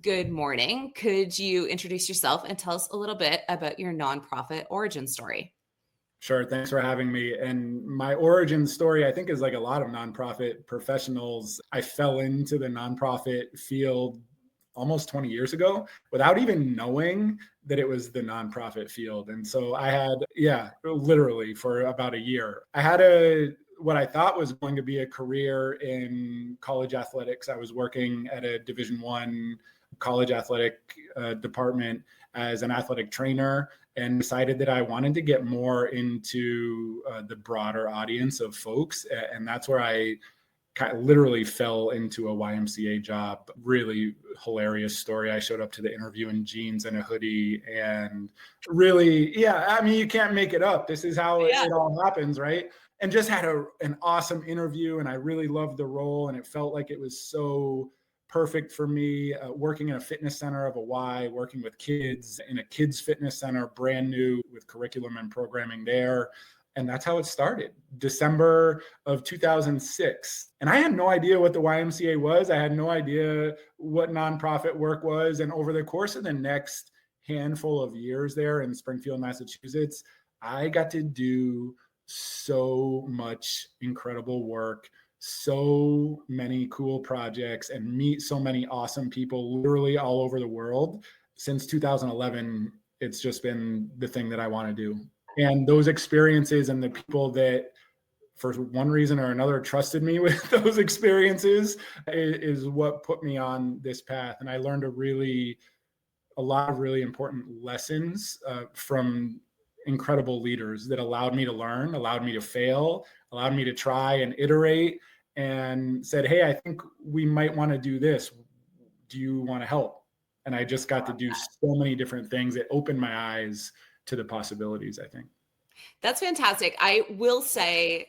Good morning. Could you introduce yourself and tell us a little bit about your nonprofit origin story? Sure. Thanks for having me. And my origin story, I think, is like a lot of nonprofit professionals. I fell into the nonprofit field almost 20 years ago without even knowing that it was the nonprofit field. And so I had, literally for about a year, I had what I thought was going to be a career in college athletics. I was working at a Division I college athletic department as an athletic trainer, and decided that I wanted to get more into the broader audience of folks. And that's where I kind of literally fell into a YMCA job. Really hilarious story. I showed up to the interview in jeans and a hoodie, and really, you can't make it up. This is how it all happens, right? And just had an awesome interview, and I really loved the role, and it felt like it was so perfect for me, working in a fitness center of a Y, working with kids in a kids fitness center, brand new with curriculum and programming there. And that's how it started, December of 2006. And I had no idea what the YMCA was. I had no idea what nonprofit work was. And over the course of the next handful of years there in Springfield, Massachusetts, I got to do so much incredible work, so many cool projects, and meet so many awesome people literally all over the world. Since 2011, it's just been the thing that I want to do. And those experiences and the people that for one reason or another trusted me with those experiences is what put me on this path. And I learned a lot of really important lessons from incredible leaders that allowed me to learn, allowed me to fail, allowed me to try and iterate, and said, hey, I think we might want to do this. Do you want to help? And I just got to do so many different things. It opened my eyes to the possibilities, I think. That's fantastic. I will say,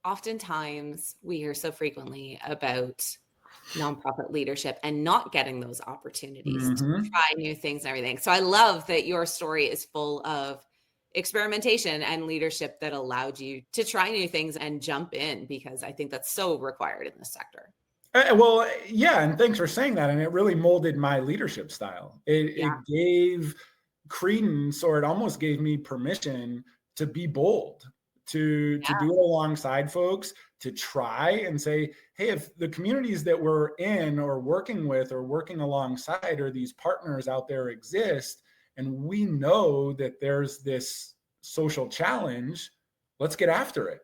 oftentimes we hear so frequently about nonprofit leadership and not getting those opportunities to try new things and everything. So I love that your story is full of experimentation and leadership that allowed you to try new things and jump in, because I think that's so required in this sector. Well, yeah. And thanks for saying that. And it really molded my leadership style. It gave credence, or it almost gave me permission to be bold, to do it alongside folks, to try and say, hey, if the communities that we're in or working with or working alongside, or these partners out there exist, and we know that there's this social challenge, let's get after it.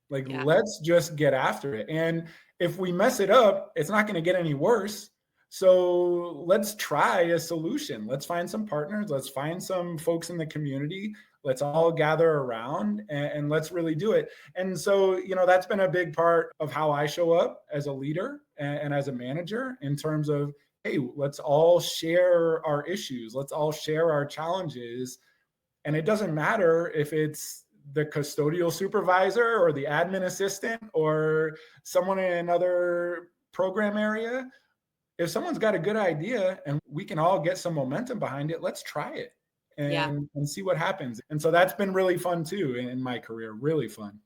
Let's just get after it. And if we mess it up, it's not going to get any worse. So let's try a solution. Let's find some partners. Let's find some folks in the community. Let's all gather around and let's really do it. And so, that's been a big part of how I show up as a leader and as a manager, in terms of, hey, let's all share our issues. Let's all share our challenges. And it doesn't matter if it's the custodial supervisor or the admin assistant or someone in another program area. If someone's got a good idea and we can all get some momentum behind it, let's try it and see what happens. And so that's been really fun too in my career, really fun.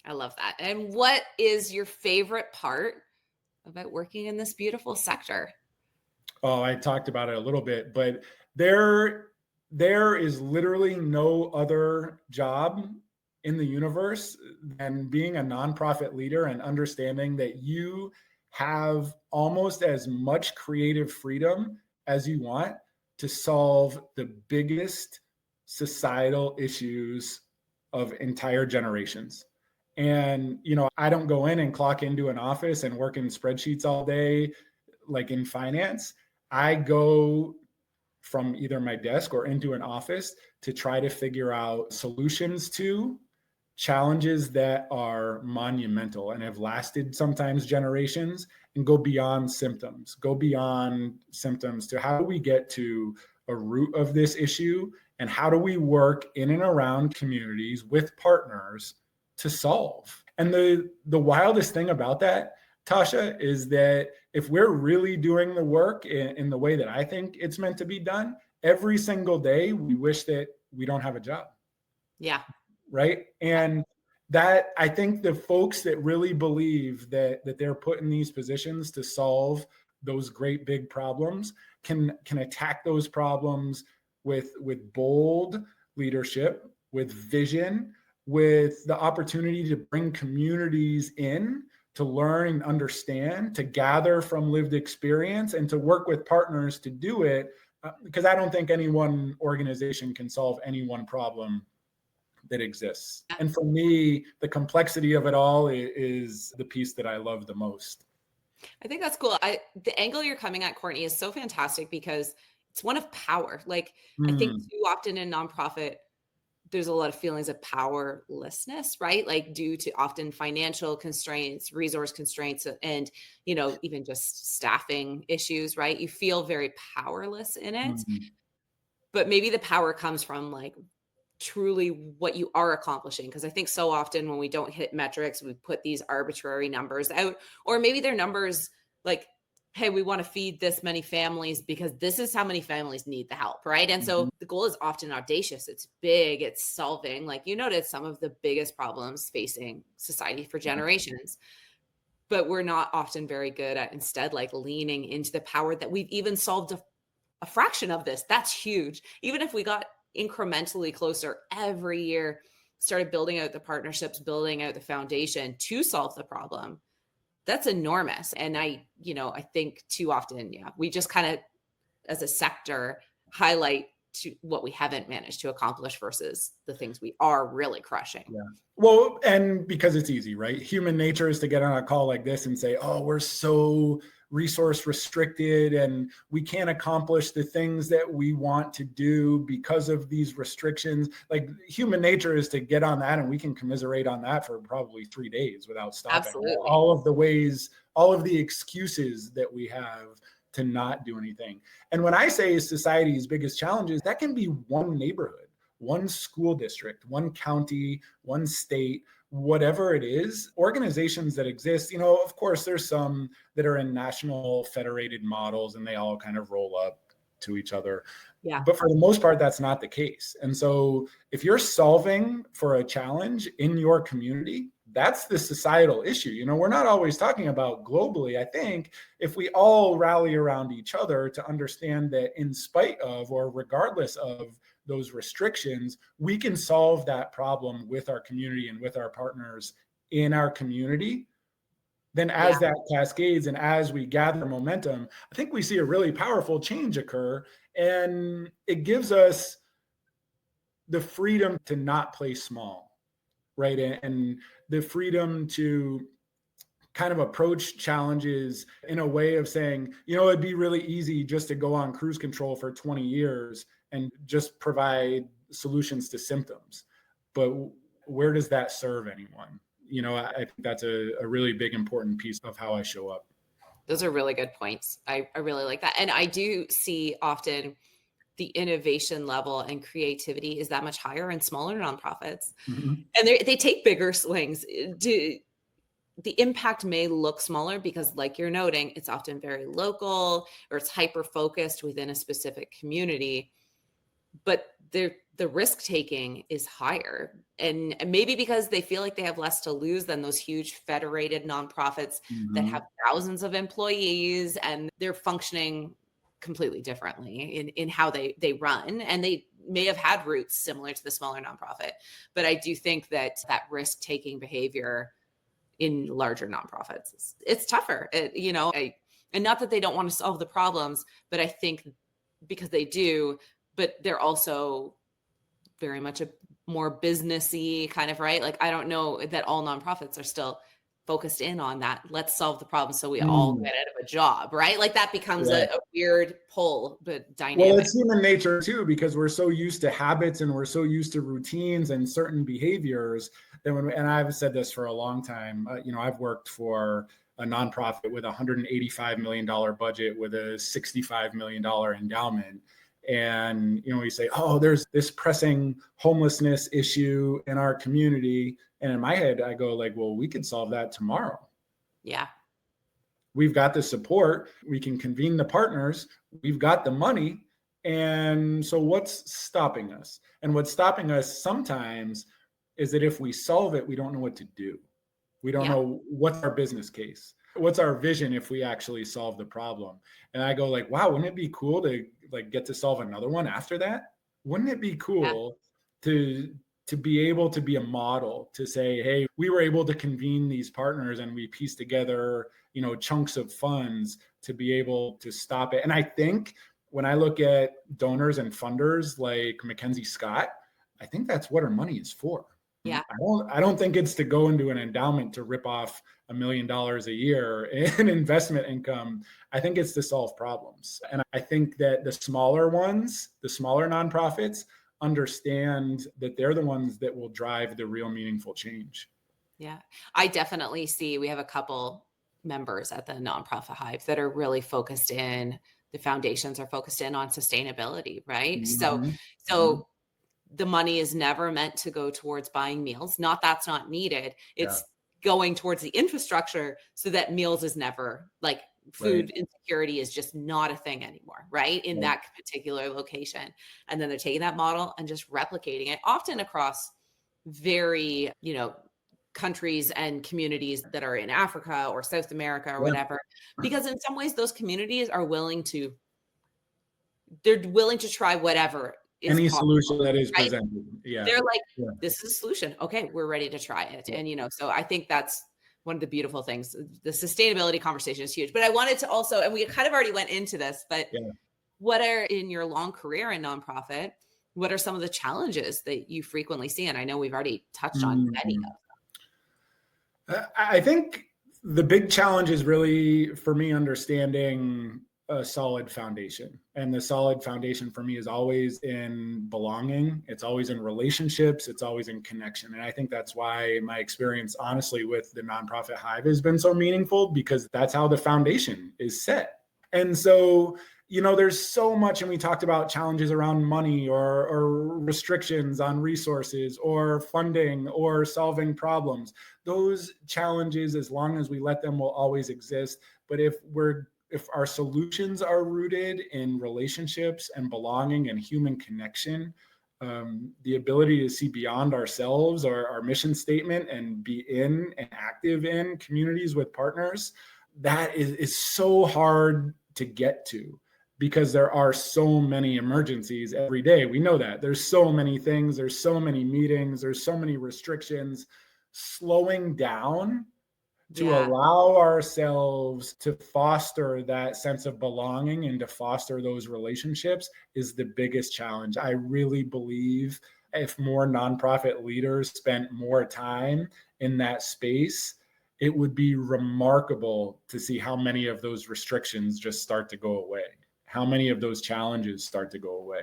I love that. And what is your favorite part about working in this beautiful sector? Oh, I talked about it a little bit, but there is literally no other job in the universe than being a nonprofit leader and understanding that you have almost as much creative freedom as you want to solve the biggest societal issues of entire generations. And, I don't go in and clock into an office and work in spreadsheets all day, like in finance. I go from either my desk or into an office to try to figure out solutions to challenges that are monumental and have lasted sometimes generations, and go beyond symptoms to how do we get to a root of this issue, and how do we work in and around communities with partners to solve. And the wildest thing about that, Tasha, is that if we're really doing the work in the way that I think it's meant to be done, every single day we wish that we don't have a job. Yeah. Right. And that, I think the folks that really believe that they're put in these positions to solve those great big problems, can attack those problems with bold leadership, with vision, with the opportunity to bring communities in to learn and understand, to gather from lived experience, and to work with partners to do it. Because I don't think any one organization can solve any one problem that exists. And for me, the complexity of it all is the piece that I love the most. I think that's cool. The angle you're coming at, Courtney, is so fantastic because it's one of power. Like, I think too often in nonprofit, there's a lot of feelings of powerlessness, right? Like due to often financial constraints, resource constraints, and, you know, even just staffing issues, right? You feel very powerless in it. But maybe the power comes from like truly what you are accomplishing. Because I think so often when we don't hit metrics, we put these arbitrary numbers out, or maybe they're numbers like, hey, we want to feed this many families because this is how many families need the help, right? And so the goal is often audacious. It's big. It's solving, like you noted, some of the biggest problems facing society for generations. But we're not often very good at instead like leaning into the power that we've even solved a fraction of this. That's huge. Even if we got incrementally closer every year, started building out the partnerships, building out the foundation to solve the problem, that's enormous. And I think too often, we just kind of, as a sector, highlight to what we haven't managed to accomplish versus the things we are really crushing. Yeah. Well, and because it's easy, right? Human nature is to get on a call like this and say, oh, we're so resource restricted and we can't accomplish the things that we want to do because of these restrictions. Like, human nature is to get on that, and we can commiserate on that for probably 3 days without stopping. Absolutely. All of the ways, all of the excuses that we have to not do anything. And when I say society's biggest challenges, that can be one neighborhood, one school district, one county, one state, whatever it is. Organizations that exist, of course, there's some that are in national federated models and they all kind of roll up to each other. Yeah. But for the most part, that's not the case. And so if you're solving for a challenge in your community, that's the societal issue. We're not always talking about globally. I think if we all rally around each other to understand that in spite of or regardless of those restrictions, we can solve that problem with our community and with our partners in our community, then as that cascades and as we gather momentum, I think we see a really powerful change occur. And it gives us the freedom to not play small, right? And the freedom to kind of approach challenges in a way of saying, it'd be really easy just to go on cruise control for 20 years and just provide solutions to symptoms. But where does that serve anyone? I think that's a really big, important piece of how I show up. Those are really good points. I really like that. And I do see often the innovation level and creativity is that much higher in smaller nonprofits. And they take bigger swings. The impact may look smaller because, like you're noting, it's often very local or it's hyper-focused within a specific community. But the risk-taking is higher. And maybe because they feel like they have less to lose than those huge federated nonprofits that have thousands of employees and they're functioning completely differently in how they run. And they may have had roots similar to the smaller nonprofit. But I do think that risk-taking behavior in larger nonprofits, it's tougher, and not that they don't want to solve the problems, but I think because they do, but they're also very much a more businessy kind of, right? Like, I don't know that all nonprofits are still focused in on that. Let's solve the problem so we all get out of a job, right? Like that becomes a weird pull, but dynamic. Well, it's human nature too, because we're so used to habits and we're so used to routines and certain behaviors that and I've said this for a long time, I've worked for a nonprofit with $185 million budget with a $65 million endowment. And, we say, oh, there's this pressing homelessness issue in our community. And in my head, I go like, well, we could solve that tomorrow. Yeah. We've got the support. We can convene the partners. We've got the money. And so what's stopping us? And what's stopping us sometimes is that if we solve it, we don't know what to do. We don't know what's our business case. what's our vision if we actually solve the problem? And I go like, wow, wouldn't it be cool to like get to solve another one after that? Wouldn't it be cool to be able to be a model, to say, hey, we were able to convene these partners and we pieced together, chunks of funds to be able to stop it. And I think when I look at donors and funders like Mackenzie Scott, I think that's what her money is for. Yeah. I don't think it's to go into an endowment to rip off $1 million a year in investment income. I think it's to solve problems. And I think that the smaller ones, the smaller nonprofits, understand that they're the ones that will drive the real meaningful change. Yeah, I definitely see we have a couple members at the nonprofit Hive that are really focused in, the foundations are focused in on sustainability, right? Mm-hmm. So the money is never meant to go towards buying meals. Not that's not needed. It's going towards the infrastructure so that meals is never, like, food insecurity is just not a thing anymore, right? In that particular location. And then they're taking that model and just replicating it, often across very, countries and communities that are in Africa or South America or whatever, because in some ways those communities are willing to try whatever is any possible, solution that is presented. Yeah. They're like, this is a solution. Okay, we're ready to try it. And, so I think that's one of the beautiful things. The sustainability conversation is huge. But I wanted to also, and we kind of already went into this, but what are, in your long career in nonprofit, what are some of the challenges that you frequently see? And I know we've already touched on many of them. I think the big challenge is really, for me, understanding a solid foundation. And the solid foundation for me is always in belonging. It's always in relationships. It's always in connection. And I think that's why my experience, honestly, with the nonprofit Hive has been so meaningful, because that's how the foundation is set. And so, there's so much, and we talked about challenges around money or restrictions on resources or funding or solving problems. Those challenges, as long as we let them, will always exist. But if our solutions are rooted in relationships and belonging and human connection, the ability to see beyond ourselves or our mission statement and be in and active in communities with partners, that is so hard to get to, because there are so many emergencies every day. We know that there's so many things, there's so many meetings, there's so many restrictions. Slowing down to allow ourselves to foster that sense of belonging and to foster those relationships is the biggest challenge. I really believe if more nonprofit leaders spent more time in that space, it would be remarkable to see how many of those restrictions just start to go away, how many of those challenges start to go away.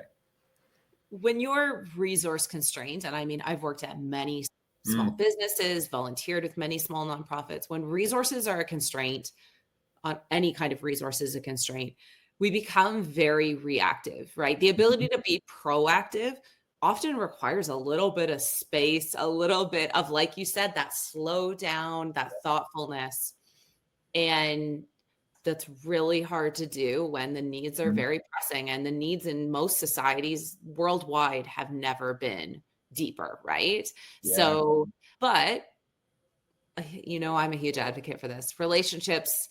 When you're resource constrained, and I mean, I've worked at many small businesses, volunteered with many small nonprofits. When resources are a constraint, on any kind of resource is a constraint, we become very reactive, right? The ability to be proactive often requires a little bit of space, a little bit of, like you said, that slow down, that thoughtfulness. And that's really hard to do when the needs are very pressing, and the needs in most societies worldwide have never been deeper, right? So, but I'm a huge advocate for this. Relationships,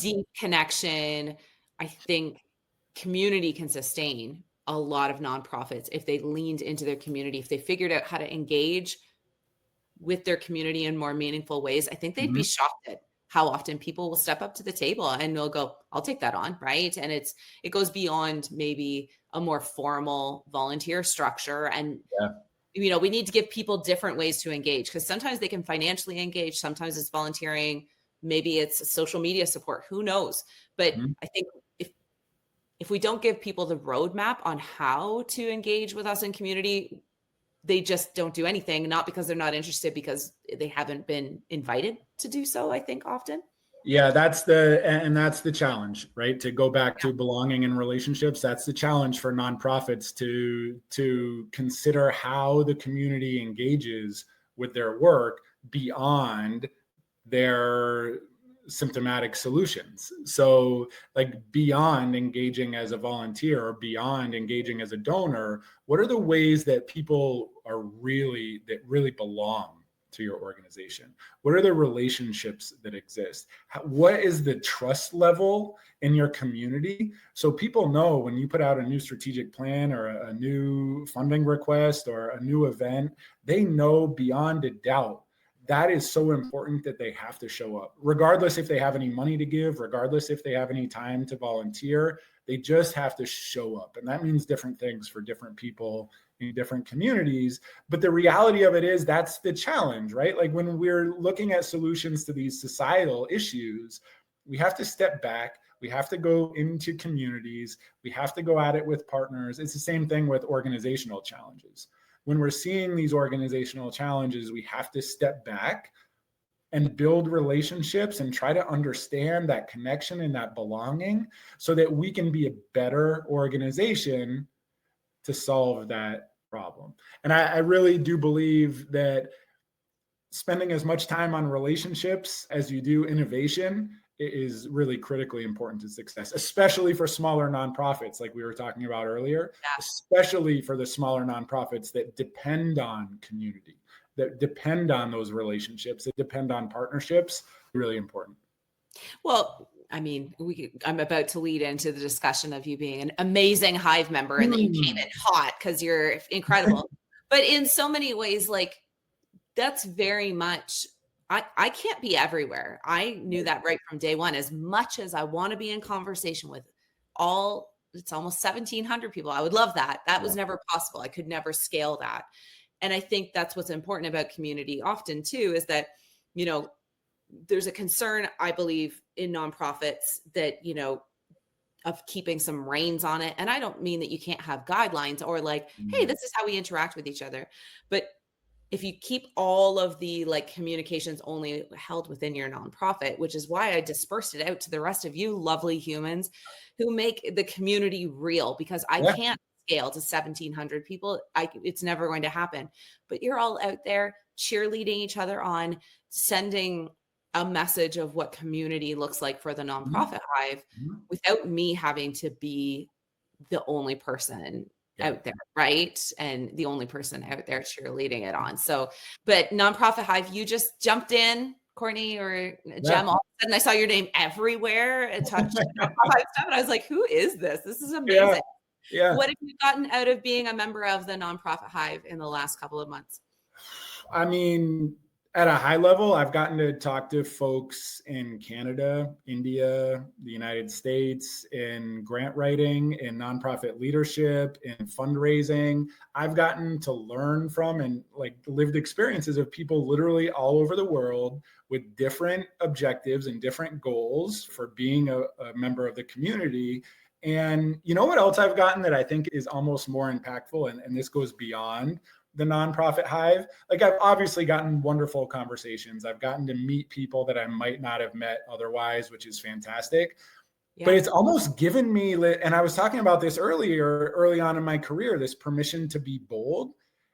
deep connection. I think community can sustain a lot of nonprofits if they leaned into their community, if they figured out how to engage with their community in more meaningful ways. I think they'd be shocked at how often people will step up to the table and they'll go, I'll take that on, right? And it goes beyond maybe a more formal volunteer structure. And we need to give people different ways to engage, because sometimes they can financially engage, sometimes it's volunteering, maybe it's social media support, who knows? But I think if we don't give people the roadmap on how to engage with us in community, they just don't do anything, not because they're not interested, because they haven't been invited to do so, I think often. Yeah, that's the challenge, right? To go back to belonging and relationships, that's the challenge for nonprofits to consider how the community engages with their work beyond their symptomatic solutions. So, like, beyond engaging as a volunteer or beyond engaging as a donor, what are the ways that people are really belong to your organization? What are the relationships that exist? What is the trust level in your community? So people know when you put out a new strategic plan or a new funding request or a new event, they know beyond a doubt that is so important that they have to show up, regardless if they have any money to give, regardless if they have any time to volunteer. They just have to show up. And that means different things for different people in different communities. But the reality of it is that's the challenge, right? Like when we're looking at solutions to these societal issues, we have to step back. We have to go into communities. We have to go at it with partners. It's the same thing with organizational challenges. When we're seeing these organizational challenges, we have to step back and build relationships and try to understand that connection and that belonging so that we can be a better organization to solve that problem. And I really do believe that spending as much time on relationships as you do innovation is really critically important to success, especially for smaller nonprofits like we were talking about earlier, especially for the smaller nonprofits that depend on community, that depend on those relationships, that depend on partnerships. Really important. Well, I mean, I'm about to lead into the discussion of you being an amazing Hive member and that you came in hot because you're incredible. But in so many ways, like that's very much, I can't be everywhere. I knew that right from day one. As much as I want to be in conversation with it's almost 1,700 people. I would love that. That was never possible. I could never scale that. And I think that's what's important about community often too, is that, you know, there's a concern, I believe, in nonprofits that, you know, of keeping some reins on it. And I don't mean that you can't have guidelines or like, hey, this is how we interact with each other. But if you keep all of the like communications only held within your nonprofit, which is why I dispersed it out to the rest of you lovely humans who make the community real, because I can't scale to 1,700 people. It's never going to happen. But you're all out there cheerleading each other on, sending a message of what community looks like for the nonprofit Hive without me having to be the only person out there, right? And the only person out there cheerleading it on. So, but nonprofit Hive, you just jumped in, Courtney or Jem, all of a sudden I saw your name everywhere and touched nonprofit stuff. And I was like, who is this? This is amazing. Yeah. What have you gotten out of being a member of the nonprofit Hive in the last couple of months? I mean, at a high level, I've gotten to talk to folks in Canada, India, the United States, in grant writing, in nonprofit leadership, in fundraising. I've gotten to learn from and like lived experiences of people literally all over the world with different objectives and different goals for being a member of the community. And you know what else I've gotten that I think is almost more impactful, and this goes beyond the nonprofit Hive? Like I've obviously gotten wonderful conversations. I've gotten to meet people that I might not have met otherwise, which is fantastic. Yeah. But it's almost given me, and I was talking about this early on in my career, this permission to be bold.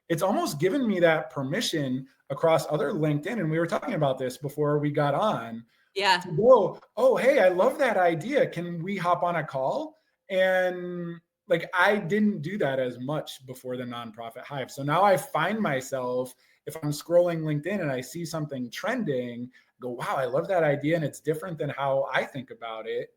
It's almost given me that permission across other LinkedIn. And we were talking about this before we got on. Yeah. To go, oh, hey, I love that idea. Can we hop on a call? And like, I didn't do that as much before the nonprofit Hive. So now I find myself, if I'm scrolling LinkedIn and I see something trending, go, wow, I love that idea. And it's different than how I think about it.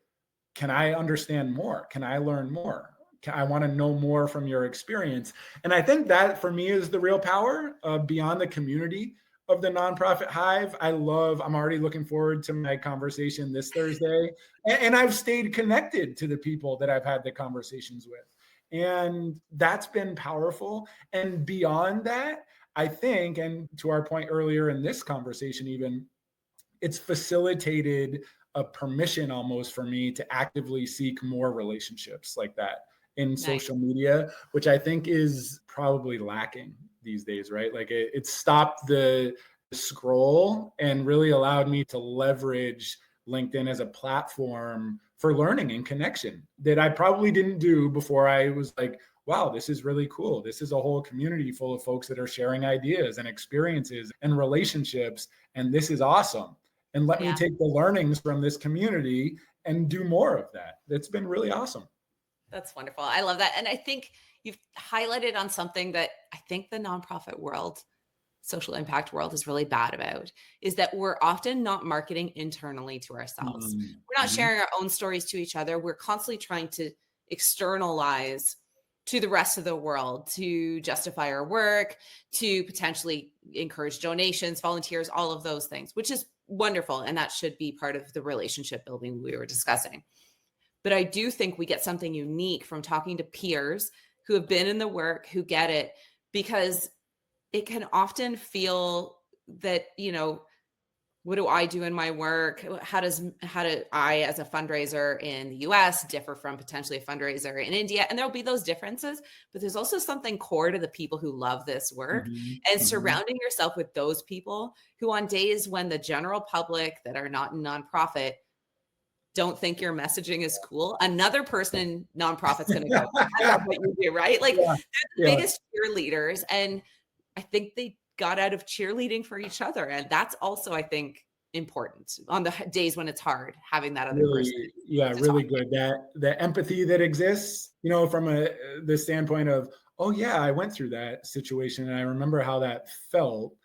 Can I understand more? Can I learn more? I want to know more from your experience. And I think that for me is the real power beyond the community of the nonprofit Hive. I'm already looking forward to my conversation this Thursday. And I've stayed connected to the people that I've had the conversations with. And that's been powerful. And beyond that, I think, and to our point earlier in this conversation even, it's facilitated a permission almost for me to actively seek more relationships like that in social media, which I think is probably lacking these days, right? Like it stopped the scroll and really allowed me to leverage LinkedIn as a platform for learning and connection that I probably didn't do before. I was like, wow, this is really cool. This is a whole community full of folks that are sharing ideas and experiences and relationships. And this is awesome. And let me take the learnings from this community and do more of that. That's been really awesome. That's wonderful. I love that. And I think you've highlighted on something that I think the nonprofit world social impact world is really bad about is that we're often not marketing internally to ourselves. We're not sharing our own stories to each other. We're constantly trying to externalize to the rest of the world to justify our work, to potentially encourage donations, volunteers, all of those things, which is wonderful. And that should be part of the relationship building we were discussing. But I do think we get something unique from talking to peers who have been in the work, who get it, because it can often feel that, what do I do in my work? How do I, as a fundraiser in the US, differ from potentially a fundraiser in India? And there'll be those differences, but there's also something core to the people who love this work, and surrounding yourself with those people who, on days when the general public that are not in nonprofit don't think your messaging is cool, another person in nonprofit's going to go, I love what you do, right? Like, they're the biggest cheerleaders. And I think they got out of cheerleading for each other. And that's also, I think, important on the days when it's hard, having that other person. Yeah, really good. That empathy that exists, from the standpoint of, oh yeah, I went through that situation and I remember how that felt.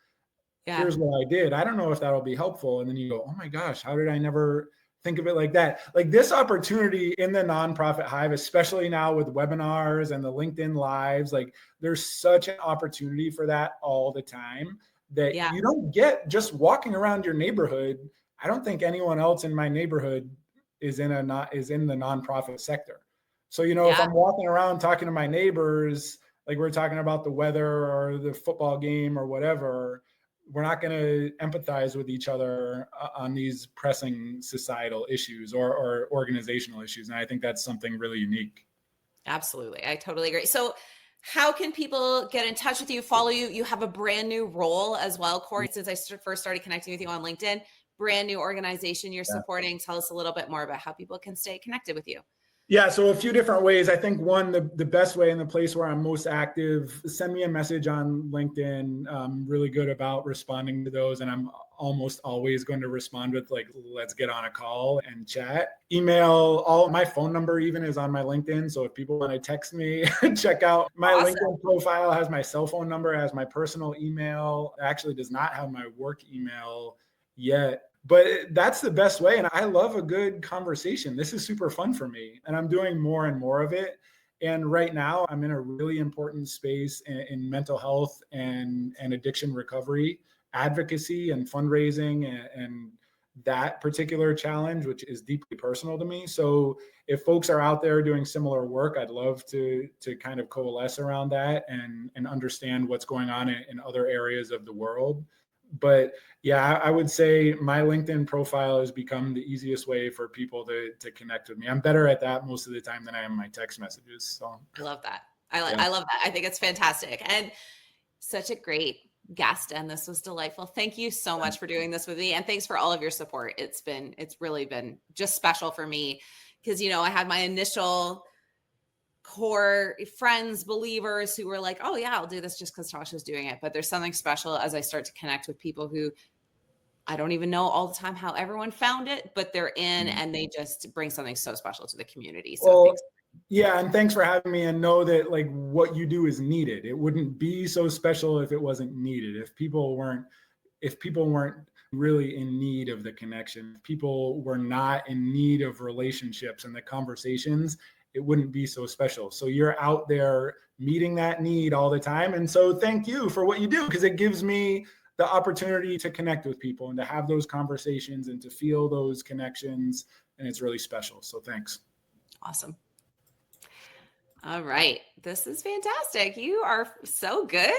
Yeah. Here's what I did. I don't know if that'll be helpful. And then you go, oh my gosh, how did I never think of it like that? Like, this opportunity in the nonprofit Hive, especially now with webinars and the LinkedIn lives, like, there's such an opportunity for that all the time that you don't get just walking around your neighborhood. I don't think anyone else in my neighborhood is in the nonprofit sector. So, if I'm walking around talking to my neighbors, like we're talking about the weather or the football game or whatever, we're not going to empathize with each other on these pressing societal issues or organizational issues. And I think that's something really unique. Absolutely. I totally agree. So how can people get in touch with you, follow you? You have a brand new role as well, Courtney, since I first started connecting with you on LinkedIn. Brand new organization you're supporting. Tell us a little bit more about how people can stay connected with you. Yeah, so a few different ways. I think one, the best way and the place where I'm most active, send me a message on LinkedIn. I'm really good about responding to those. And I'm almost always going to respond with, like, let's get on a call and chat. Email, my phone number even is on my LinkedIn. So if people want to text me, check out my LinkedIn profile, has my cell phone number, has my personal email. It actually does not have my work email yet. But that's the best way. And I love a good conversation. This is super fun for me. And I'm doing more and more of it. And right now I'm in a really important space in mental health and addiction recovery, advocacy and fundraising, and that particular challenge, which is deeply personal to me. So if folks are out there doing similar work, I'd love to kind of coalesce around that and understand what's going on in other areas of the world. But yeah, I would say my LinkedIn profile has become the easiest way for people to connect with me. I'm better at that most of the time than I am my text messages. So I love that. I love that. I think it's fantastic and such a great guest. And this was delightful. Thank you so much for doing this with me. And thanks for all of your support. It's really been just special for me because, I had my initial core friends, believers who were like, oh yeah, I'll do this just because Tasha's doing it. But there's something special as I start to connect with people who I don't even know all the time how everyone found it, but they're in and they just bring something so special to the community. So thanks. Yeah. And thanks for having me, and know that, like, what you do is needed. It wouldn't be so special if it wasn't needed. If people weren't really in need of the connection, if people were not in need of relationships and the conversations, it wouldn't be so special. So you're out there meeting that need all the time. And so thank you for what you do, because it gives me the opportunity to connect with people and to have those conversations and to feel those connections. And it's really special. So thanks. Awesome. All right. This is fantastic. You are so good.